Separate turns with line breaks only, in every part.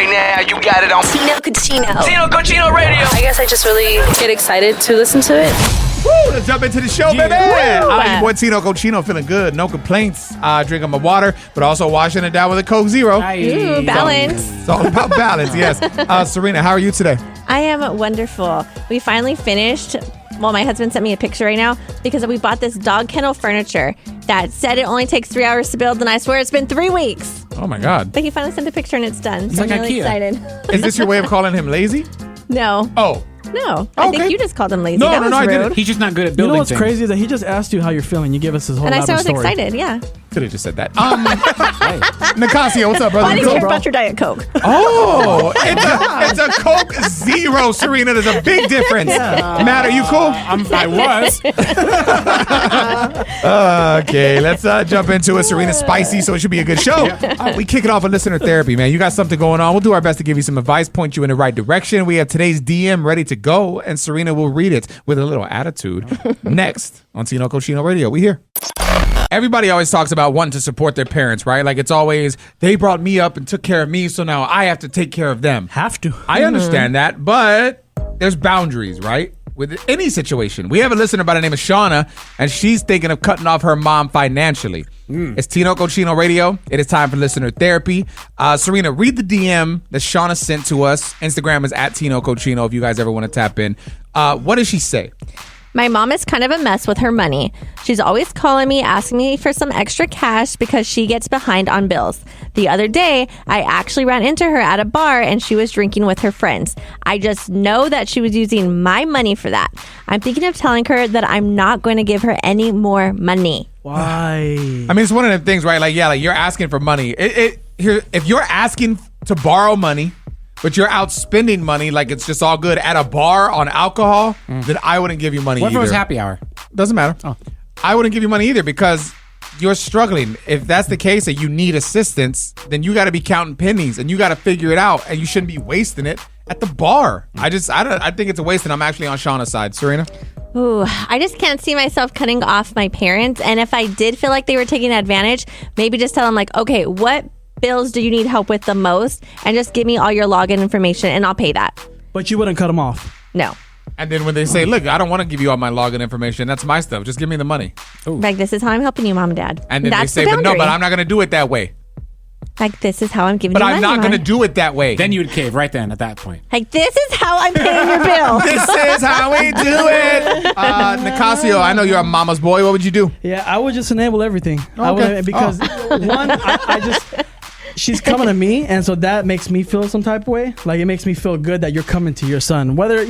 right now. You got it on
Tino Cucino.
Tino Cucino Radio.
I guess I just really get excited to listen to it.
Woo, let's jump into the show, baby. Your boy Tino Cochino feeling good. No complaints. Drinking my water, but also washing it down with a Coke Zero.
Ooh, balance.
It's all about balance, yes. Serina, how are you today?
I am wonderful. We finally finished. Well, my husband sent me a picture right now because we bought this dog kennel furniture that said it only takes 3 hours to build, and I swear it's been 3 weeks.
Oh, my God.
But he finally sent a picture and it's done. So
like
I'm really
IKEA.
excited.
Is this your way of calling him lazy?
No.
Oh.
No. I
Okay.
think you just called him lazy.
No,
that
no,
was
no, I
rude.
didn't.
He's just not good at
You
building
know what's
things.
crazy is that he just asked you how you're feeling. You give us his whole
And I said I was
story.
excited, yeah.
Could have just said that. Nicasio, what's up, brother?
Why did
You
you
cool?
hear about your Diet Coke?
Oh, it's a Coke Zero, Serena. There's a big difference. Matt, are you cool?
I was.
Okay, let's jump into it. Serena's spicy, so it should be a good show. We kick it off with listener therapy, man. You got something going on. We'll do our best to give you some advice, point you in the right direction. We have today's DM ready to go, and Serena will read it with a little attitude. Next on Tino Cochino Radio. We here. Everybody always talks about wanting to support their parents, right? Like it's always, they brought me up and took care of me, so now I have to take care of them.
Have to.
I understand that, but there's boundaries, right? With any situation. We have a listener by the name of Shauna, and she's thinking of cutting off her mom financially. It's Tino Cochino Radio. It is time for listener therapy. Serena, read the DM that Shauna sent to us. Instagram is at Tino Cochino if you guys ever want to tap in. What does she say?
My mom is kind of a mess with her money. She's always calling me, asking me for some extra cash because she gets behind on bills. The other day, I actually ran into her at a bar and she was drinking with her friends. I just know that she was using my money for that. I'm thinking of telling her that I'm not going to give her any more money.
Why?
I mean, it's one of the things, right? Like, yeah, like you're asking for money. If you're asking to borrow money, but you're out spending money like it's just all good at a bar on alcohol, then I wouldn't give you money
What if
either.
it was happy hour?
Doesn't matter.
Oh.
I wouldn't give you money either because you're struggling. If that's the case that you need assistance, then you got to be counting pennies and you got to figure it out, and you shouldn't be wasting it at the bar. I think it's a waste, and I'm actually on Shauna's side. Serena?
Ooh, I just can't see myself cutting off my parents. And if I did feel like they were taking advantage, maybe just tell them like, okay, what bills do you need help with the most? And just give me all your login information and I'll pay that.
But you wouldn't cut him off.
No.
And then when they say, look, I don't want to give you all my login information. That's my stuff. Just give me the money.
Like, this is how I'm helping you, Mom and Dad.
And then
That's
they say,
the
but no,
boundary.
but I'm not going to do it that way.
Like, this is how I'm giving
But
you
I'm
money.
not going to
Mom.
do it that way.
Then you would cave right then at that point.
Like, this is how I'm paying your bill.
This is how we do it. Nicasio, I know you're a mama's boy. What would you do?
Yeah, I would just enable everything. I
Okay.
would, because one, I just, she's coming to me, and so that makes me feel some type of way. Like, it makes me feel good that you're coming to your son. Whether,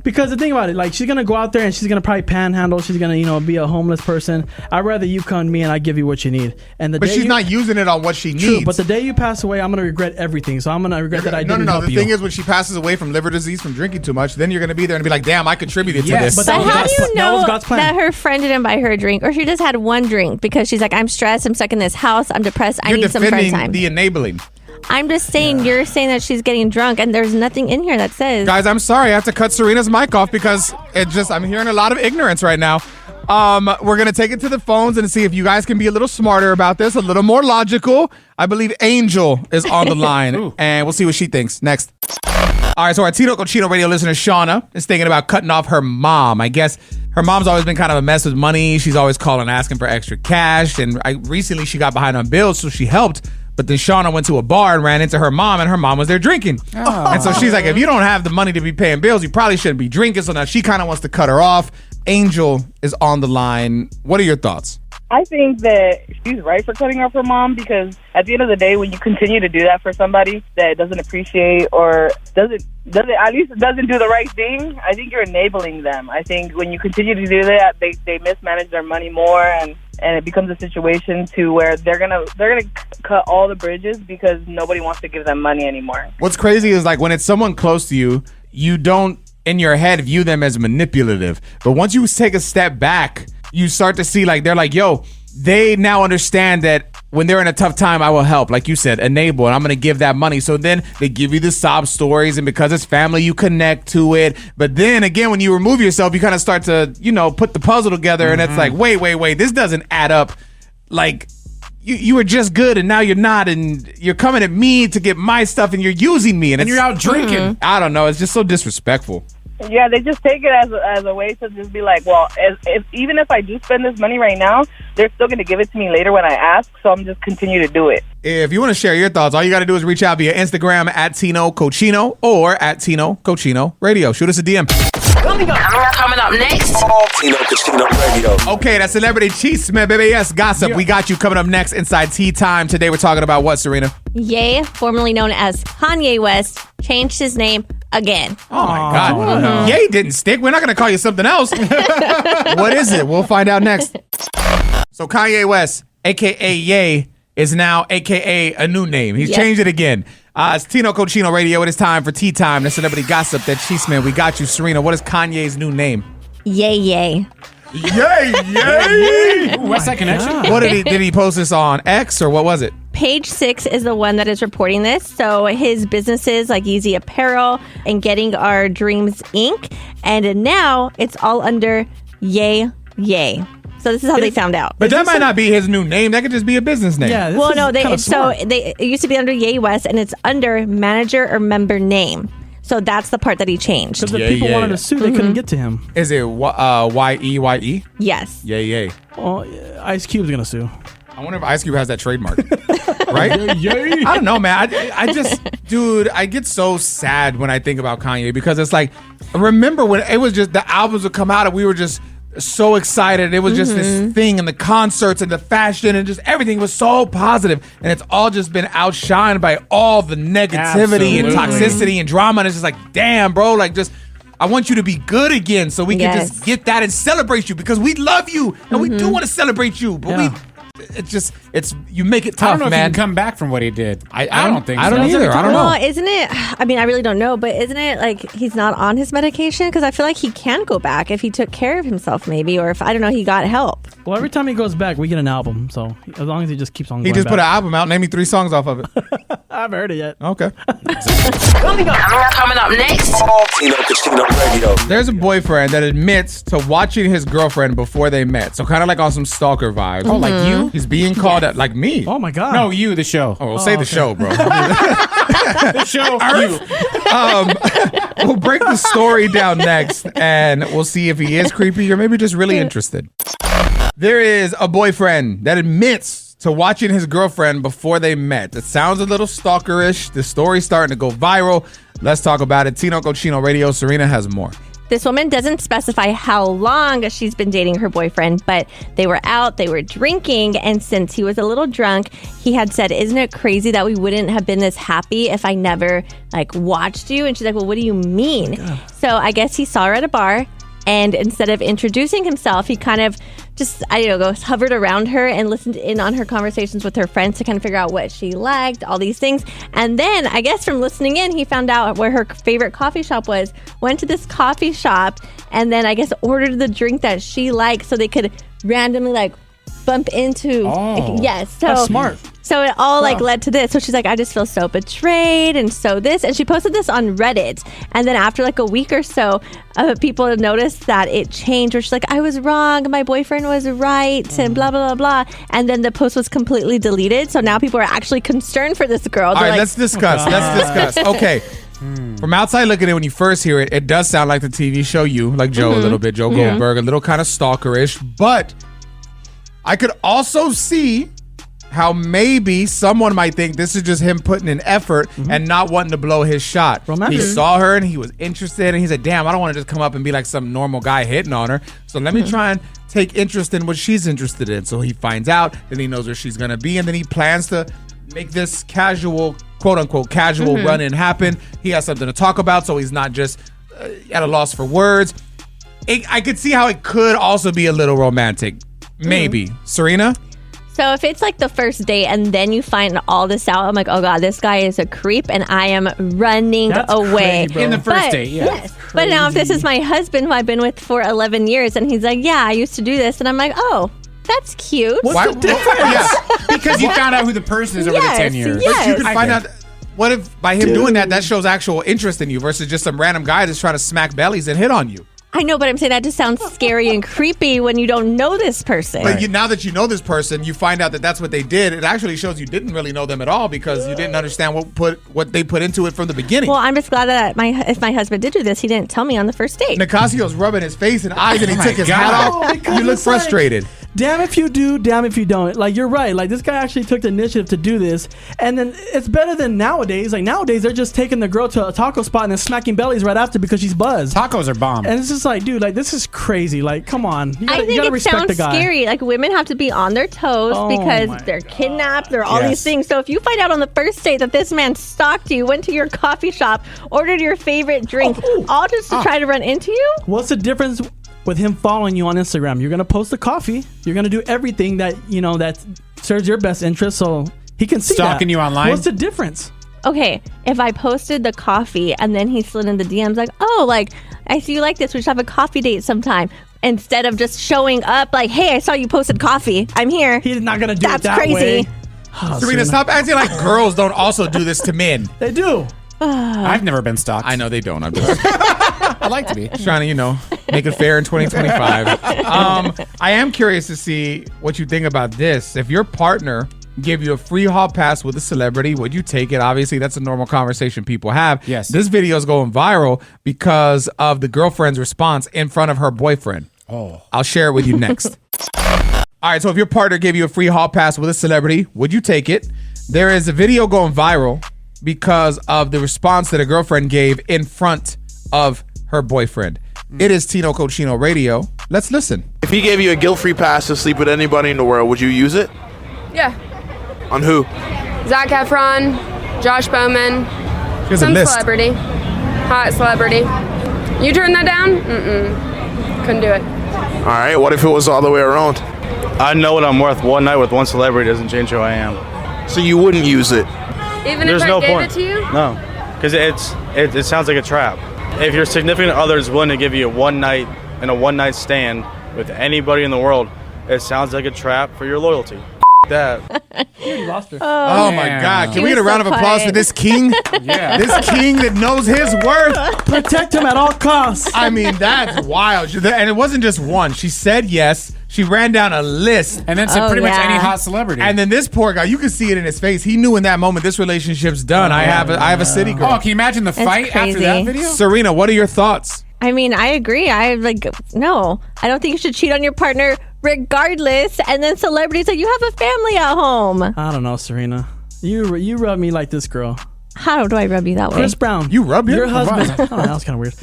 because the thing about it, like, she's going to go out there and she's going to probably panhandle. She's going to, be a homeless person. I'd rather you come to me and I give you what you need. And
But she's not using it on what she needs.
True, but the day you pass away, I'm going to regret everything. So I'm going to regret that I didn't
No.
help
The
you.
thing is, when she passes away from liver disease from drinking too much, then you're going to be there and be like, damn, I contributed to
Yes,
this.
but
But how do you
that
know
was God's plan.
that her friend didn't buy her a drink, or she just had one drink because she's like, I'm stressed, I'm stuck in this house, I'm depressed, I
You're
need some friend
defending
time.
the enabling.
I'm just saying, you're saying that she's getting drunk, and there's nothing in here that says.
Guys, I'm sorry. I have to cut Serena's mic off because I'm hearing a lot of ignorance right now. We're going to take it to the phones and see if you guys can be a little smarter about this, a little more logical. I believe Angel is on the line, and we'll see what she thinks. Next. All right, so our Tino Cochino Radio listener, Shauna, is thinking about cutting off her mom. I guess her mom's always been kind of a mess with money. She's always calling asking for extra cash, and recently she got behind on bills, so she helped. But then Shauna went to a bar and ran into her mom, and her mom was there drinking. And so she's like, if you don't have the money to be paying bills, you probably shouldn't be drinking. So now she kind of wants to cut her off. Angel is on the line. What are your thoughts?
I think that she's right for cutting off her mom, because at the end of the day, when you continue to do that for somebody that doesn't appreciate or doesn't do the right thing, I think you're enabling them. I think when you continue to do that, they mismanage their money more, and it becomes a situation to where they're gonna cut all the bridges because nobody wants to give them money anymore.
What's crazy is like when it's someone close to you, you don't in your head view them as manipulative. But once you take a step back, you start to see like they're like, yo, they now understand that when they're in a tough time, I will help. Like you said, enable, and I'm going to give that money. So then they give you the sob stories, and because it's family, you connect to it. But then again, when you remove yourself, you kind of start to, put the puzzle together, and it's like, wait, this doesn't add up. Like, you were just good and now you're not, and you're coming at me to get my stuff and you're using me, and
you're out drinking.
I don't know. It's just so disrespectful.
Yeah, they just take it as a way to just be like, well, even if I do spend this money right now, they're still going to give it to me later when I ask, so I'm just continue to do it.
If you want to share your thoughts, all you got to do is reach out via Instagram at Tino Cochino or at Tino Cochino Radio. Shoot us a DM.
Coming up next.
Tino Cochino Radio.
Okay, that's Celebrity Chisme, baby. Yes, gossip.
Yeah.
We got you coming up next inside Tea Time. Today we're talking about what, Serena?
Ye, formerly known as Kanye West, changed his name again.
Oh my God. Ye didn't stick. We're not going to call you something else. What is it? We'll find out next. So Kanye West, a.k.a. Ye, is now a.k.a. a new name. He's
Yep.
changed it again. It's Tino Cochino Radio. It is time for Tea Time. The Celebrity Gossip, that Chisme. We got you, Serena. What is Kanye's new name?
Yay, yay.
Yay, yay!
West Side Connection.
What did he post this on X or what was it?
Page 6 is the one that is reporting this. So his businesses like Yeezy Apparel and Getting Our Dreams Inc. And now it's all under Yay, Yay. So this is how they found out.
But that might not be his new name. That could just be a business name.
Yeah.
Well, no,
Smart.
it used to be under Ye West, and it's under manager or member name. So that's the part that he changed.
Because the
Yeah,
people
yeah.
wanted to sue, they couldn't get to him.
Is it Y-E-Y-E?
Yes.
Yay, yay.
Oh, Ice Cube's gonna sue.
I wonder if Ice Cube has that trademark. Right? I don't know, man. I just, dude, I get so sad when I think about Kanye because it's like, remember when it was just the albums would come out and we were just so excited. It was just this thing, and the concerts and the fashion and just everything was so positive, and it's all just been outshined by all the negativity and
Absolutely.
toxicity and drama. And it's just like, damn, bro, like just I want you to be good again so we can
Yes.
just get that and celebrate you because we love you and we do want to celebrate you, but
Yeah.
you make it tough,
I don't know if
man.
he can come back from what he did.
I
don't think
I
so.
don't either. I don't know.
Well, isn't it? I mean, I really don't know, but isn't it like he's not on his medication? Because I feel like he can go back if he took care of himself, maybe, or if I don't know, he got help.
Well, every time he goes back, we get an album. So as long as he just keeps on
He
going
just put an
back.
album out. Name me 3 songs off of it.
I haven't heard it yet.
Okay.
Coming up next.
Tino Cochino Radio.
There's a boyfriend that admits to watching his girlfriend before they met. So kind of like on some stalker vibes.
Oh, like you?
He's being called at like me.
Oh my God.
No, you, the show.
Oh, well, say the show, bro.
The show, you.
We'll break the story down next, and we'll see if he is creepy or maybe just really interested. There is a boyfriend that admits to watching his girlfriend before they met. It sounds a little stalkerish. The story's starting to go viral. Let's talk about it. Tino Cochino Radio. Serena has more.
This woman doesn't specify how long she's been dating her boyfriend, but they were out, they were drinking, and since he was a little drunk, he had said, "Isn't it crazy that we wouldn't have been this happy if I never like watched you?" And she's like, "Well, what do you mean?" So I guess he saw her at a bar, and instead of introducing himself, he kind of just, hovered around her and listened in on her conversations with her friends to kind of figure out what she liked, all these things. And then I guess from listening in, he found out where her favorite coffee shop was, went to this coffee shop, and then I guess ordered the drink that she liked so they could randomly like bump into.
Oh.
Yes. So
That's smart.
So it all like led to this. So she's like, I just feel so betrayed, and so this, and she posted this on Reddit. And then after like a week or so, people noticed that it changed. Where she's like, I was wrong, my boyfriend was right, and blah blah blah blah. And then the post was completely deleted. So now people are actually concerned for this girl.
All
They're
right,
like,
let's discuss. Okay. From outside looking in, when you first hear it, it does sound like the TV show You, like Joe a little bit, Joe Goldberg, a little kind of stalkerish. But I could also see how maybe someone might think this is just him putting in effort and not wanting to blow his shot.
Romantic.
He saw her and he was interested, and he said, damn, I don't want to just come up and be like some normal guy hitting on her. So let me try and take interest in what she's interested in. So he finds out, then he knows where she's going to be, and then he plans to make this casual, quote unquote, casual run-in happen. He has something to talk about, so he's not just at a loss for words. I could see how it could also be a little romantic. Maybe. Serena?
so if it's like the first date and then you find all this out, I'm like, oh God, this guy is a creep, and I am running
That's
away.
crazy, bro.
In the first
But-
date, yeah.
Yes. But now if this is my husband who I've been with for 11 years and he's like, yeah, I used to do this, and I'm like, oh, that's cute.
What's the difference?
Yeah.
Because you found out who the person is over the 10 years.
yes.
You can
I
find
get
out. What if by him doing that shows actual interest in you versus just some random guy that's trying to smack bellies and hit on you?
I know, but I'm saying that just sounds scary and creepy when you don't know this person.
But now that you know this person, you find out that that's what they did. It actually shows you didn't really know them at all because you didn't understand what they put into it from the beginning.
Well, I'm just glad that if my husband did do this, he didn't tell me on the first date.
Nicasio's rubbing his face and eyes and he took his hat off.
because
You look
it's like,
frustrated.
damn if you do, damn if you don't. Like, you're right. Like, this guy actually took the initiative to do this. And then it's better than nowadays. Like, nowadays, they're just taking the girl to a taco spot and then smacking bellies right after because she's buzzed.
Tacos are bomb.
And it's just like, dude, like, this is crazy. Like, come on. You
I
gotta
think it
respect the
sounds
guy.
scary. Like, women have to be on their toes
Oh my
because they're kidnapped. They're all
Yes.
these things. So if you find out on the first date that this man stalked you, went to your coffee shop, ordered your favorite drink, all just to try to run into you?
What's the difference with him following you on Instagram? You're gonna post the coffee. You're gonna do everything that that serves your best interest, so he can see
Stalking
that.
you online?
What's the difference?
Okay, if I posted the coffee and then he slid in the DMs like, oh, like, I see you like this. We should have a coffee date sometime. Instead of just showing up like, hey, I saw you posted coffee. I'm here.
He's not gonna do
That's
it that
crazy.
way. Oh,
Serena, stop acting like girls don't also do this to men.
They do.
I've never been stalked.
I know they don't. I'm just
I like to be.
trying to, make it fair in 2025. I am curious to see what you think about this. If your partner gave you a free hall pass with a celebrity, would you take it? Obviously, that's a normal conversation people have.
Yes.
This video is going viral because of the girlfriend's response in front of her boyfriend.
Oh.
I'll share it with you next. All right, so if your partner gave you a free hall pass with a celebrity, would you take it? There is a video going viral because of the response that a girlfriend gave in front of her boyfriend. It is Tino Cochino Radio. Let's listen.
If he gave you a guilt-free pass to sleep with anybody in the world, would you use it?
Yeah.
On who?
Zac Efron, Josh Bowman,
Here's a
some
list.
celebrity, hot celebrity. You turn that down? Mm-mm. Couldn't do it.
All right, what if it was all the way around?
I know what I'm worth. One night with one celebrity doesn't change who I am.
So you wouldn't use it?
Even
There's
if I
no
gave
point.
it to you?
No, because it sounds like a trap. If your significant other is willing to give you a one night and a one night stand with anybody in the world, it sounds like a trap for your loyalty. That.
You lost her.
Oh my God. Can
He
we get a
was
round
so
of applause
quiet.
for this king?
Yeah.
This king that knows his worth.
Protect him at all costs.
I mean, that's wild. And it wasn't just one. She said yes. She ran down a list.
And then said
Oh,
pretty much
yeah.
any hot celebrity.
And then this poor guy, you can see it in his face. He knew in that moment this relationship's done. I have a city girl.
oh, can you imagine the fight after
crazy.
that video?
Serena, what are your thoughts?
I mean, I agree. No, I don't think you should cheat on your partner regardless. And then celebrities, like, you have a family at home.
I don't know, Serena. You rub me like this girl.
How do I rub you that way?
Chris Brown.
You rub him?
Your husband. Oh, that was kind of weird.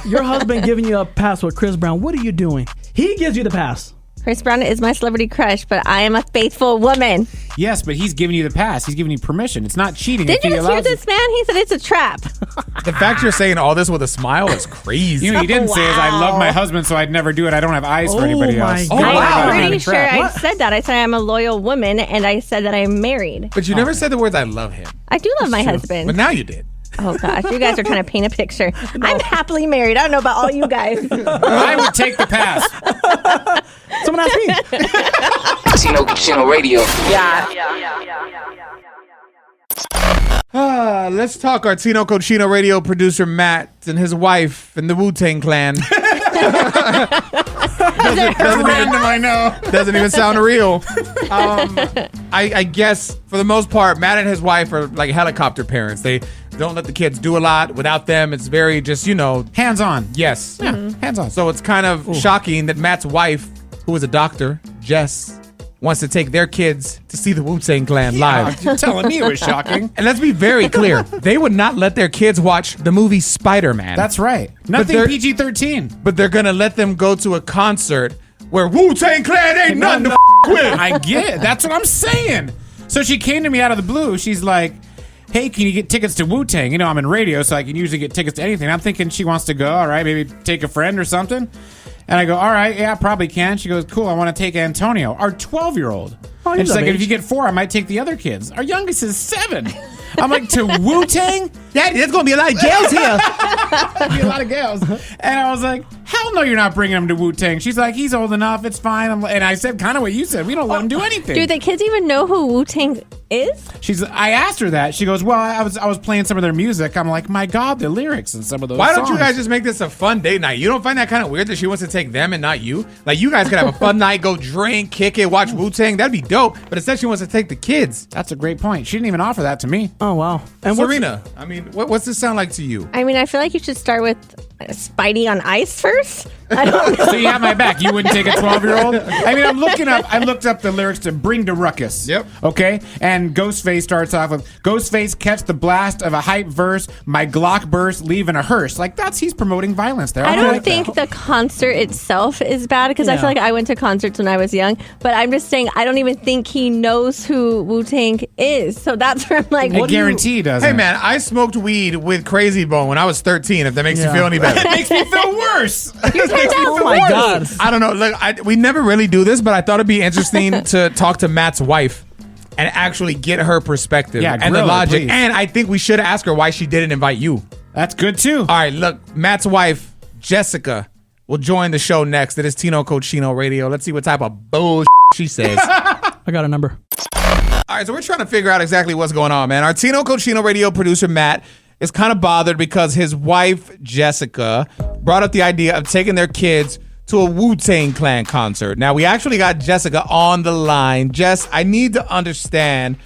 Your husband giving you a pass with Chris Brown. What are you doing? He gives you the pass.
Chris Brown is my celebrity crush, but I am a faithful woman.
Yes, but he's giving you the pass. He's giving you permission. It's not cheating.
Did
if
you
he
just hear
allows
this man? He said it's a trap.
The fact you're saying all this with a smile is crazy.
You know, he didn't say is I love my husband, so I'd never do it. I don't have eyes for
Oh
anybody
my
else.
God.
Don't worry about
I'm
it being
pretty
a
sure
trap.
I said that. I said I'm a loyal woman, and I said that I'm married.
But you never said the words, I love him.
I do love my husband.
But now you did.
Oh, gosh. You guys are trying to paint a picture. I'm happily married. I don't know about all you guys.
I would take the pass.
Someone asked me.
Tino Radio.
Let's talk our Tino Cochino Radio producer Matt and his wife and the Wu-Tang Clan.
Random, I know.
Doesn't even sound real. I guess for the most part, Matt and his wife are like helicopter parents. They don't let the kids do a lot. Without them, it's very just,
Hands on.
yes.
Yeah, hands on.
So it's kind of shocking that Matt's wife, who is a doctor, Jess, wants to take their kids to see the Wu-Tang Clan live.
You're telling me it was shocking.
And let's be very clear. They would not let their kids watch the movie Spider-Man.
That's right. Nothing
they're-
PG-13.
But they're going to let them go to a concert where Wu-Tang Clan ain't nothing to with.
I get it. That's what I'm saying. So she came to me out of the blue. She's like, hey, can you get tickets to Wu-Tang? You know, I'm in radio, so I can usually get tickets to anything. I'm thinking she wants to go. All right, maybe take a friend or something. And I go, all right, yeah, I probably can. She goes, cool, I want to take Antonio, our 12-year-old.
Oh,
And
he's
she's
of
like,
age.
if you get 4, I might take the other kids. Our youngest is 7. I'm like, to Wu-Tang?
Daddy, there's going to be a lot of gals here.
That'd be a lot of gals. And I was like, hell no, you're not bringing him to Wu-Tang. She's like, he's old enough, it's fine. And I said kind of what you said. We don't let him do anything.
Do the kids even know who Wu-Tang is?
I asked her that. She goes, well, I was playing some of their music. I'm like, my God, the lyrics and some of those
Why don't you
songs.
guys just make this a fun date night? You don't find that kind of weird that she wants to take them and not you? Like, you guys could have a fun night, go drink, kick it, watch Wu-Tang. That'd be dope. But instead, she wants to take the kids.
That's a great point. She didn't even offer that to me.
Oh, wow. And
Serena, I mean, what's this sound like to you?
I mean, I feel like you should start with Spidey on Ice first. I don't know.
So you have my back. You wouldn't take a 12-year-old? I mean, I looked up the lyrics to Bring the Ruckus.
Yep.
Okay? And Ghostface starts off with, Ghostface catch the blast of a hype verse, my Glock burst, leaving a hearse. Like, he's promoting violence there.
I don't think the concert itself is bad because I feel like I went to concerts when I was young, but I'm just saying I don't even think he knows who Wu-Tang is. So that's where I'm like,
I guarantee he doesn't.
Hey, man, I smoked weed with Crazy Bone when I was 13, if that makes you feel any better.
It makes me feel worse.
Oh my God.
I don't know. Look, we never really do this, but I thought it'd be interesting to talk to Matt's wife and actually get her perspective and the
grill her,
logic.
please.
And I think we should ask her why she didn't invite you.
That's good, too.
All right, look, Matt's wife, Jessica, will join the show next. It is Tino Cochino Radio. Let's see what type of bullshit she says.
I got a number.
All right, so we're trying to figure out exactly what's going on, man. Our Tino Cochino Radio producer, Matt, is kind of bothered because his wife, Jessica, brought up the idea of taking their kids to a Wu-Tang Clan concert. Now, we actually got Jessica on the line. Jess, I need to understand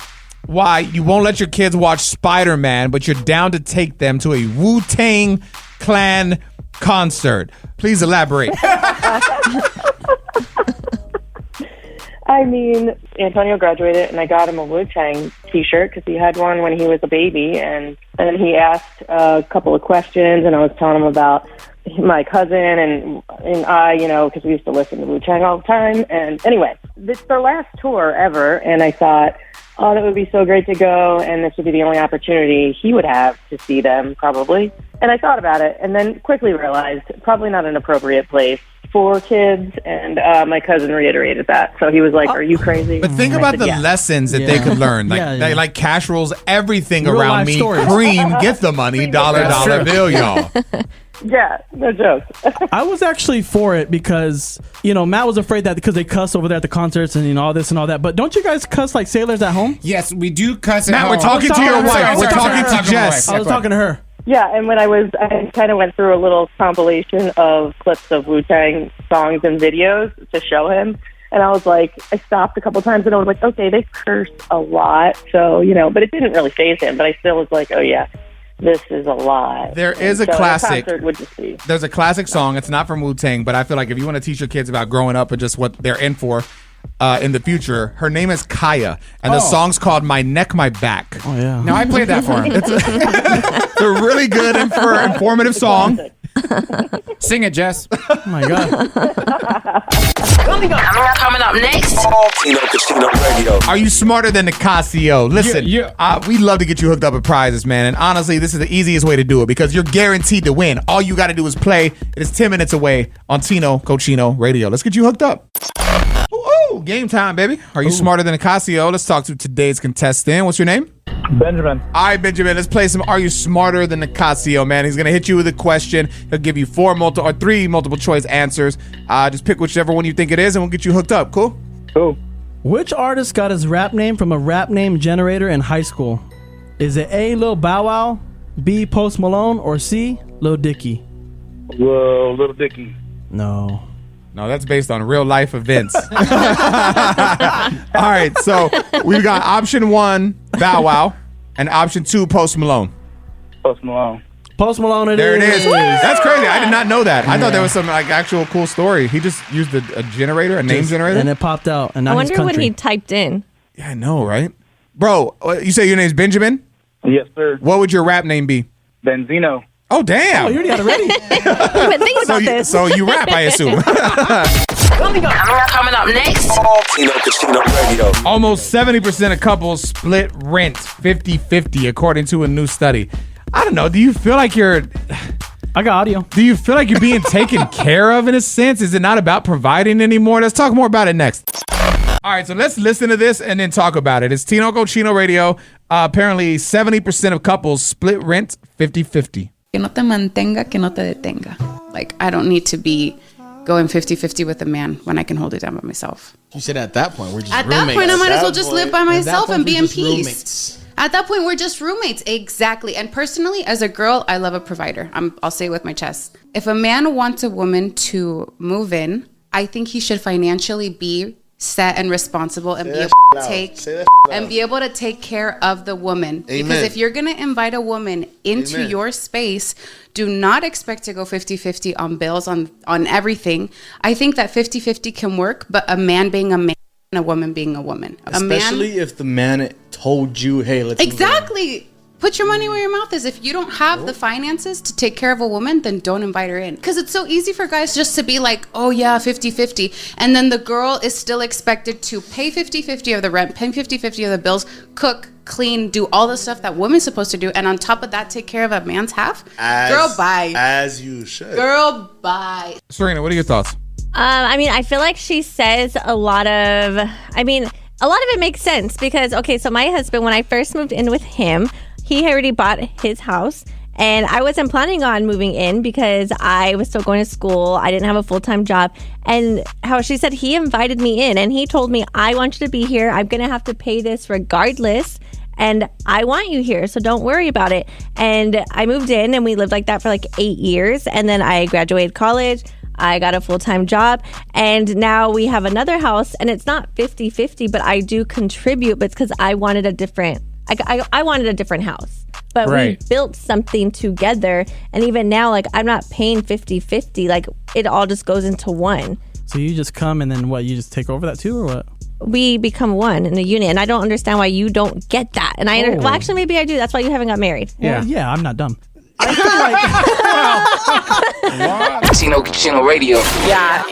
why you won't let your kids watch Spider-Man, but you're down to take them to a Wu-Tang Clan concert. Please elaborate.
I mean, Antonio graduated, and I got him a Wu-Tang T-shirt because he had one when he was a baby, and he asked a couple of questions, and I was telling him about my cousin and I, because we used to listen to Wu-Tang all the time. And anyway, it's their last tour ever, and I thought, oh, that would be so great to go, and this would be the only opportunity he would have to see them, probably. And I thought about it, and then quickly realized probably not an appropriate place for kids, and my cousin reiterated that. So he was like, are you crazy?
But think about the lessons that they could learn. Like, like cash rolls, everything
Real
around
life
me.
stories.
Cream, get the money, dollar bill, y'all.
Yeah, no joke.
I was actually for it because, Matt was afraid that because they cuss over there at the concerts and, all this and all that. But don't you guys cuss like sailors at home?
Yes, we do cuss at
Matt,
home.
we're talking to your wife. We're talking to Jess.
I was talking to her.
Yeah, and when I kind of went through a little compilation of clips of Wu-Tang songs and videos to show him. And I was like, I stopped a couple times and I was like, okay, they curse a lot. So, but it didn't really faze him. But I still was like, oh, yeah, this is a lot.
There is a
so
classic.
The concert would just be.
There's a classic song. It's not from Wu-Tang, but I feel like if you want to teach your kids about growing up and just what they're in for in the future, her name is Kaya. And the song's called My Neck, My Back.
Oh, yeah.
No, I played that for him.
It's a really good informative song.
Sing it, Jess.
Oh, my God.
Coming up next.
Tino Casino Radio.
Are you smarter than Nicasio? Listen, we'd love to get you hooked up with prizes, man. And honestly, this is the easiest way to do it because you're guaranteed to win. All you got to do is play. It is 10 minutes away on Tino Cochino Radio. Let's get you hooked up. Ooh, game time, baby. Are you smarter than Nicasio? Let's talk to today's contestant. What's your name?
Benjamin.
All right, Benjamin, let's play some Are You Smarter Than Nicasio, man. He's going to hit you with a question. He'll give you three multiple choice answers. Just pick whichever one you think it is, and we'll get you hooked up. Cool?
Cool.
Which artist got his rap name from a rap name generator in high school? Is it A, Lil Bow Wow, B, Post Malone, or C, Lil Dicky?
Well, Little Dicky.
No.
No, that's based on real life events. All right, so we've got option 1, Bow Wow, and option 2, Post Malone.
Post Malone.
Post Malone
There it is. That's crazy. I did not know that. I thought there was some actual cool story. He just used a generator, a name generator.
And it popped out. And now
I
he's
wonder what
country.
he typed in.
Yeah, I know, right? Bro, you say your name's Benjamin?
Yes, sir.
What would your rap name be?
Benzino.
Oh, damn.
Oh, you already got it ready?
I've been thinking about this.
So you rap, I assume.
Coming up next.
Tino Casino Radio.
Almost 70% of couples split rent 50-50, according to a new study. I don't know. Do you feel like
I got audio.
Do you feel like you're being taken care of in a sense? Is it not about providing anymore? Let's talk more about it next. All right, so let's listen to this and then talk about it. It's Tino Cochino Radio. Apparently, 70% of couples split rent 50-50.
Que no te mantenga, que no te detenga. Like, I don't need to be going 50-50 with a man when I can hold it down by myself.
You said at that point, we're just
At
roommates.
that point, I might as well just live by myself and be in
we're just
peace.
roommates.
At that point, we're just roommates. Exactly. And personally, as a girl, I love a provider. I'll say it with my chest. If a man wants a woman to move in, I think he should financially be set and responsible and be able to take care of the woman.
Amen.
Because if you're going to invite a woman into
Amen.
your space, do not expect to go 50-50 on bills, on everything. I think that 50-50 can work, but a man being a man and a woman being a woman.
Especially if the man told you, hey, let's move in.
Exactly. Put your money where your mouth is. If you don't have the finances to take care of a woman, then don't invite her in. Because it's so easy for guys just to be like, oh yeah, 50-50. And then the girl is still expected to pay 50-50 of the rent, pay 50-50 of the bills, cook, clean, do all the stuff that woman's supposed to do. And on top of that, take care of a man's half. Girl, bye.
As you should.
Girl, bye.
Serena, what are your thoughts?
I mean, I feel like she says a lot of it makes sense because, okay, so my husband, when I first moved in with him, he already bought his house and I wasn't planning on moving in because I was still going to school. I didn't have a full-time job. And how she said he invited me in and he told me, I want you to be here. I'm going to have to pay this regardless. And I want you here, so don't worry about it. And I moved in and we lived like that for like 8 years. And then I graduated college. I got a full-time job and now we have another house and it's not 50-50, but I do contribute, but it's because I wanted a different house. But
Right.
we built something together and even now, like I'm not paying 50-50, like it all just goes into one.
So you just come and then what, you just take over that too or what?
We become one in a unit and I don't understand why you don't get that. And well, actually maybe I do. That's why you haven't got married.
Well, yeah, I'm not dumb.
Tino Radio.
Yeah.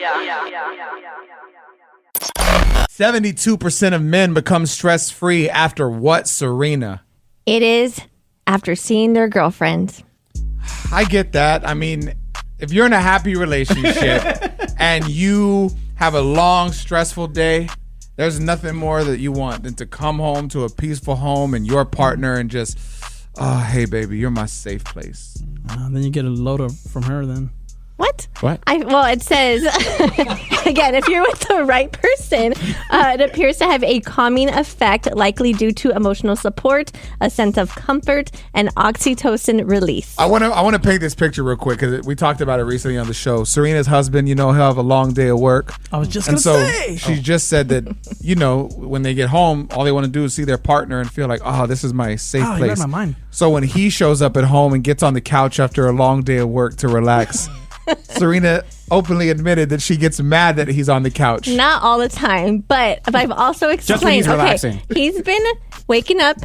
72% of men become stress-free after what, Serena?
It is after seeing their girlfriends.
I get that. I mean, if you're in a happy relationship and you have a long, stressful day, there's nothing more that you want than to come home to a peaceful home and your partner and just, oh, hey, baby, you're my safe place.
Then you get a load from her then.
What?
What?
Well, it says, again, if you're with the right person, it appears to have a calming effect, likely due to emotional support, a sense of comfort, and oxytocin release.
I want to paint this picture real quick because we talked about it recently on the show. Serena's husband, he'll have a long day of work.
I was just going to say.
She just said that, when they get home, all they want to do is see their partner and feel like, oh, this is my safe place.
You read my mind.
So when he shows up at home and gets on the couch after a long day of work to relax, Serena openly admitted that she gets mad that he's on the couch.
Not all the time, but I've also explained.
Just when he's relaxing.
He's been waking up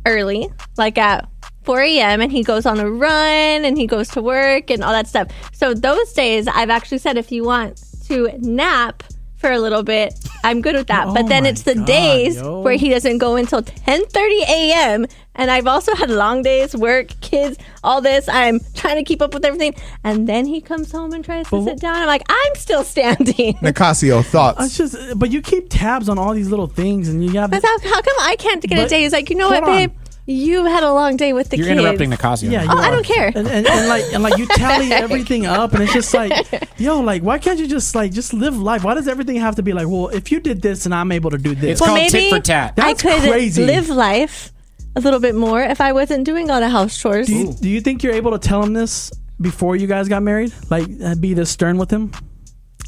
early, like at 4 a.m. and he goes on a run and he goes to work and all that stuff. So those days, I've actually said if you want to nap for a little bit, I'm good with that. But then it's the days where he doesn't go until 10:30 a.m. And I've also had long days, work, kids, all this. I'm trying to keep up with everything. And then he comes home and tries to sit down. I'm like, I'm still standing.
Nicasio, thoughts?
But you keep tabs on all these little things and you have...
How come I can't get a day? He's like, you know what, babe? You had a long day with the
You're
kids.
interrupting Nicasio.
Yeah,
I don't care.
And like you tally everything up and it's just like, why can't you just live life? Why does everything have to be like, well, if you did this and I'm able to do this?
It's called tit for tat.
That's
I could
crazy.
live life a little bit more if I wasn't doing all the house chores.
Do you think you're able to tell him this before you guys got married? Like, be this stern with him?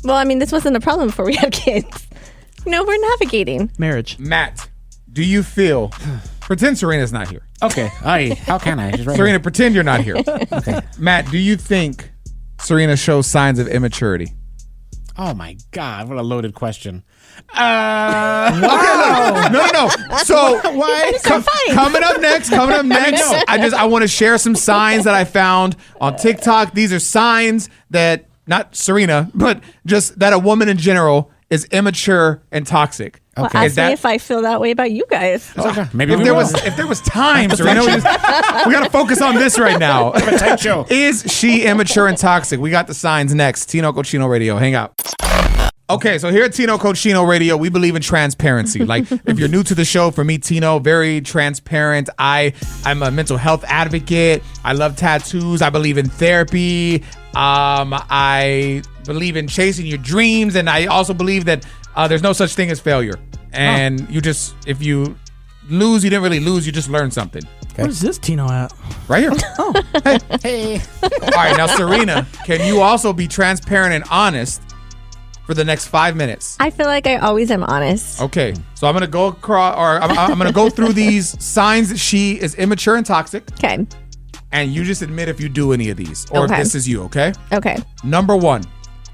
Well, I mean, this wasn't a problem before we had kids. We're navigating.
Marriage.
Matt, do you feel... Pretend Serena's not here.
Okay. How can I? She's right
Serena,
here.
pretend you're not here. Okay. Matt, do you think Serena shows signs of immaturity?
Oh my God! What a loaded question.
Okay, look, no. So
Why?
coming up next, I want to share some signs that I found on TikTok. These are signs that not Serena, but just that a woman in general is immature and toxic.
Well, ask me if I feel that way about you guys.
Okay. Maybe
if there was time, Serena, we got to focus on this right now.
A tight show.
Is she immature and toxic? We got the signs next. Tino Cochino Radio. Hang out. Okay, so here at Tino Cochino Radio, we believe in transparency. Like, if you're new to the show, for me, Tino, very transparent. I'm a mental health advocate. I love tattoos. I believe in therapy. I believe in chasing your dreams, and I also believe that there's no such thing as failure. And if you lose, you didn't really lose. You just learned something.
Okay. Where's this Tino at?
Right here. Oh, hey. All right, now Serena, can you also be transparent and honest for the next 5 minutes?
I feel like I always am honest.
Okay, so I'm gonna go across, or I'm gonna go through these signs that she is immature and toxic.
Okay.
And you just admit if you do any of these, or if this is you. Okay.
Okay.
Number 1,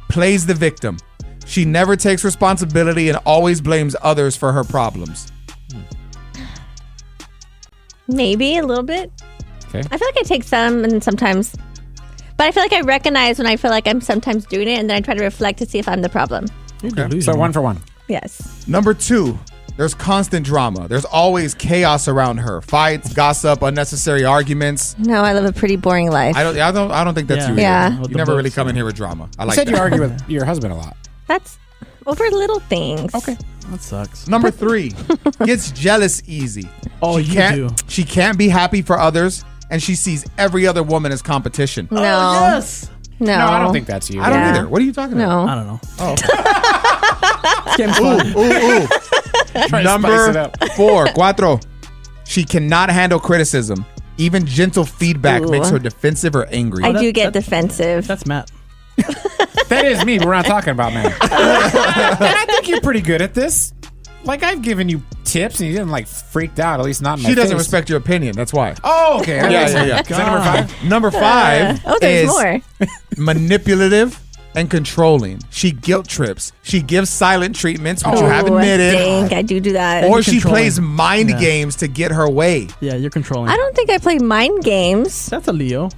plays the victim. She never takes responsibility and always blames others for her problems.
Maybe a little bit.
Okay.
I feel like I take some and sometimes, but I feel like I recognize when I feel like I'm sometimes doing it, and then I try to reflect to see if I'm the problem.
Okay.
So 1 for 1.
Yes.
Number 2, there's constant drama. There's always chaos around her. Fights, gossip, unnecessary arguments.
No, I live a pretty boring life.
I don't think that's you either.
Yeah.
You never really come in here with drama. I like
You said
that.
you argue with your husband a lot.
That's over little things.
Okay.
That sucks.
Number 3, gets jealous easy.
Oh,
she can't be happy for others, and she sees every other woman as competition.
No.
Oh, yes.
No.
No, I don't think that's you.
I don't either. What are you talking about?
No.
I don't know.
Oh.
Game's fun.
Ooh. Number 4, she cannot handle criticism. Even gentle feedback makes her defensive or angry.
I do get defensive.
That's Matt.
That is me, but we're not talking about me. And I think you're pretty good at this. Like, I've given you tips, and you didn't, like, freaked out, at least not in my
She doesn't
face.
respect your opinion. That's why.
Oh, okay.
Yeah.
Is that number 5?
Number 5
there's
is
more.
manipulative and controlling. She guilt trips. She gives silent treatments, which you have
I
admitted.
think I do that.
Or she
controlling.
plays mind games to get her way.
Yeah, you're controlling.
I don't think I play mind games.
That's a Leo.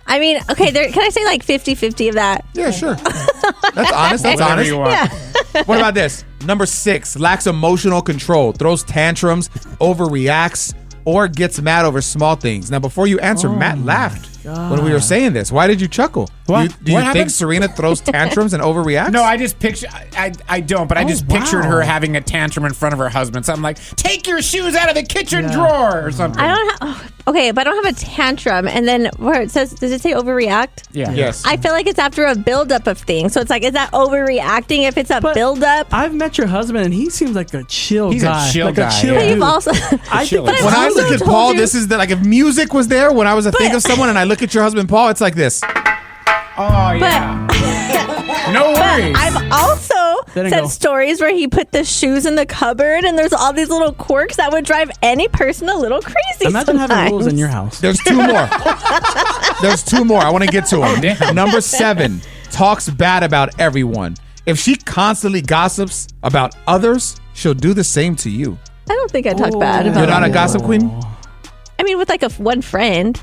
I mean, okay, can I say like 50-50 of that?
Yeah, sure. That's honest. That's
Whatever
honest.
you want.
Yeah.
What about this? Number 6, lacks emotional control, throws tantrums, overreacts, or gets mad over small things. Now, before you answer, Matt laughed when we were saying this. Why did you chuckle?
What?
Do you
What
think
happened?
Serena throws tantrums and overreacts?
No, I just picture. I don't, but I just pictured her having a tantrum in front of her husband. So I'm like, take your shoes out of the kitchen drawer or something.
I don't have. Okay, but I don't have a tantrum. And then where it says, does it say overreact?
Yeah.
Yes.
I feel like it's after a buildup of things. So it's like, is that overreacting if it's a buildup?
I've met your husband, and he seems like a chill
He's a
guy.
chill
like
guy,
a chill
yeah.
But
dude.
you've also.
I think
But I've
When I
also
look at
told
Paul,
you-
this is like if music was there, when I was to think of someone and I look at your husband, Paul, it's like this.
Oh, yeah. No worries.
I've also
Let it
said
go.
stories where he put the shoes in the cupboard, and there's all these little quirks that would drive any person a little crazy.
Imagine having
sometimes.
rules in your house.
There's 2 more. There's 2 more. I want to get to them.
damn.
Number 7, talks bad about everyone. If she constantly gossips about others, she'll do the same to you.
I don't think I talk bad about
You're not a
it.
gossip queen?
I mean, with like one friend,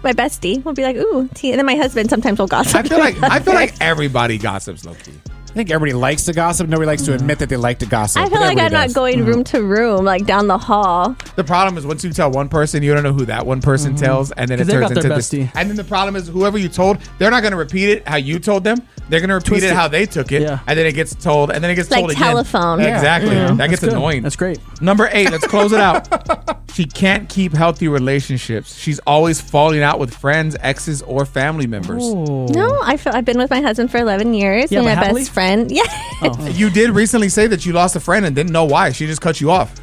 my bestie will be like, ooh, and then my husband sometimes will gossip.
I feel like everybody gossips, low-key.
I think everybody likes to gossip. Nobody likes to admit that they like to gossip.
I feel
but
like I'm
everybody
not
does.
going room to room, like down the hall.
The problem is once you tell one person, you don't know who that one person tells, and then it
'Cause they
turns
got their
into this.
bestie.
And then the problem is whoever you told, they're not going to repeat it how you told them. They're going to repeat
Twist
it
it.
how they took it,
Yeah.
and then it gets told, and then it gets
Like
told again.
telephone. Yeah.
Exactly.
Mm.
That gets
That's good.
annoying.
That's great.
Number 8, let's close it out. She can't keep healthy relationships. She's always falling out with friends, exes, or family members.
No, I've been with my husband for 11 years.
Yeah,
and
but
my
happily?
best friend. Yeah.
You did recently say that you lost a friend and didn't know why. She just cut you off.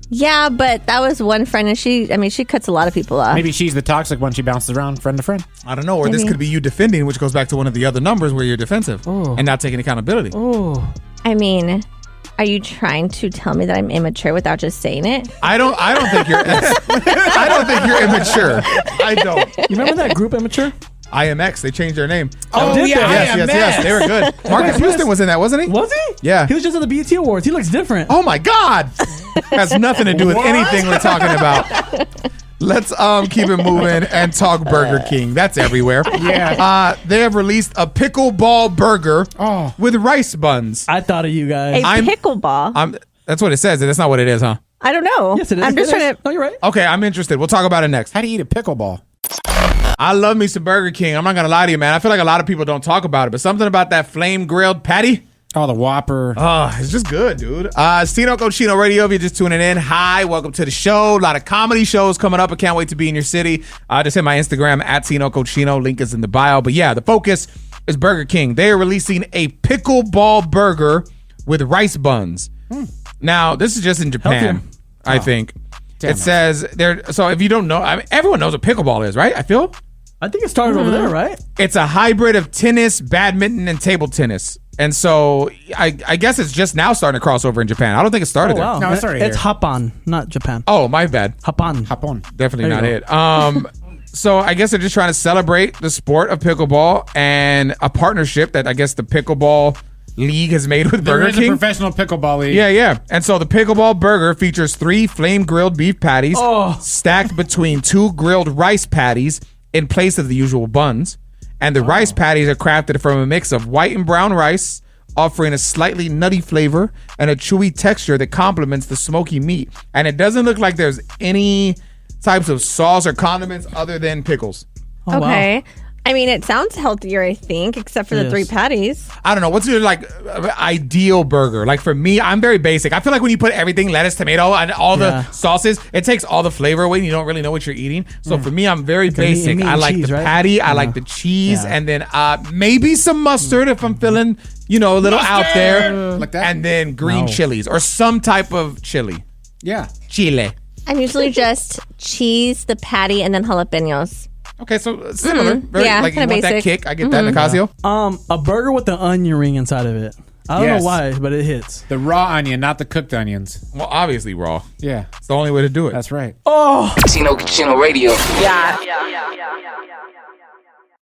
Yeah, but that was one friend, and she cuts a lot of people off.
Maybe she's the toxic one. She bounces around friend to friend.
I don't know. Or this
Maybe.
could be you defending, which goes back to one of the other numbers where you're defensive and not taking accountability.
Oh,
I mean, are you trying to tell me that I'm immature without just saying it?
I don't think you're I don't think you're immature. I don't.
you remember that group Immature?
IMX, they changed their name.
Oh,
did
yeah.
Yes. They were good. Marcus Houston was in that, wasn't he?
Was he?
Yeah.
He was just at the BET Awards. He looks different.
Oh my God. Has nothing to do with anything we're talking about. Let's keep it moving and talk Burger King. That's everywhere.
Yeah.
They have released a pickleball burger with rice buns.
I thought of you guys.
A pickleball?
That's what it says. That's not what it is, huh?
I don't know.
Yes, it is.
I'm just
It is.
trying to.
No, you're right.
Okay, I'm interested. We'll talk about it next.
How do you eat a pickleball?
I love me some Burger King. I'm not going to lie to you, man. I feel like a lot of people don't talk about it, but something about that flame grilled patty.
Oh, the Whopper.
Oh, it's just good, dude. It's Tino Cochino Radio. If you're just tuning in, hi, welcome to the show. A lot of comedy shows coming up. I can't wait to be in your city. Just hit my Instagram at Tino Cochino. Link is in the bio. But yeah, the focus is Burger King. They are releasing a pickleball burger with rice buns. Now, this is just in Japan, I think. It says there. So if you don't know, I mean, everyone knows what pickleball is, right? I think
it started over there, right?
It's a hybrid of tennis, badminton, and table tennis. And so I guess it's just now starting to cross over in Japan. I don't think it started there.
No, it started
It's
here.
Hop-on, not Japan.
Oh, my bad.
Hop-on.
Definitely not
There you
it. So I guess they're just trying to celebrate the sport of pickleball and a partnership that I guess the pickleball league has made with
There
Burger
is
King.
a professional pickleball league.
Yeah. And so the pickleball burger features 3 flame grilled beef patties stacked between 2 grilled rice patties in place of the usual buns. And the rice patties are crafted from a mix of white and brown rice, offering a slightly nutty flavor and a chewy texture that complements the smoky meat. And it doesn't look like there's any types of sauce or condiments other than pickles.
Okay. I mean, it sounds healthier, I think, except for the 3 patties.
I don't know. What's your ideal burger? Like for me, I'm very basic. I feel like when you put everything, lettuce, tomato, and all the sauces, it takes all the flavor away and you don't really know what you're eating. So for me, I'm very basic. I like
cheese,
the
right?
patty. I like the cheese. And then maybe some mustard if I'm feeling, a little out there.
Like that?
And then green chilies or some type of chili.
Yeah.
Chile.
I'm usually just cheese, the patty, and then jalapenos.
Okay, so similar. Very,
Yeah,
like you
kinda
want that
basic.
kick. I get that, Nicasio.
A burger with the onion ring inside of it. I don't know why, but it hits.
The raw onion, not the cooked onions.
Well, obviously raw.
Yeah.
It's the only way to do it.
That's right.
Oh.
Tino Cochino Radio.
Yeah.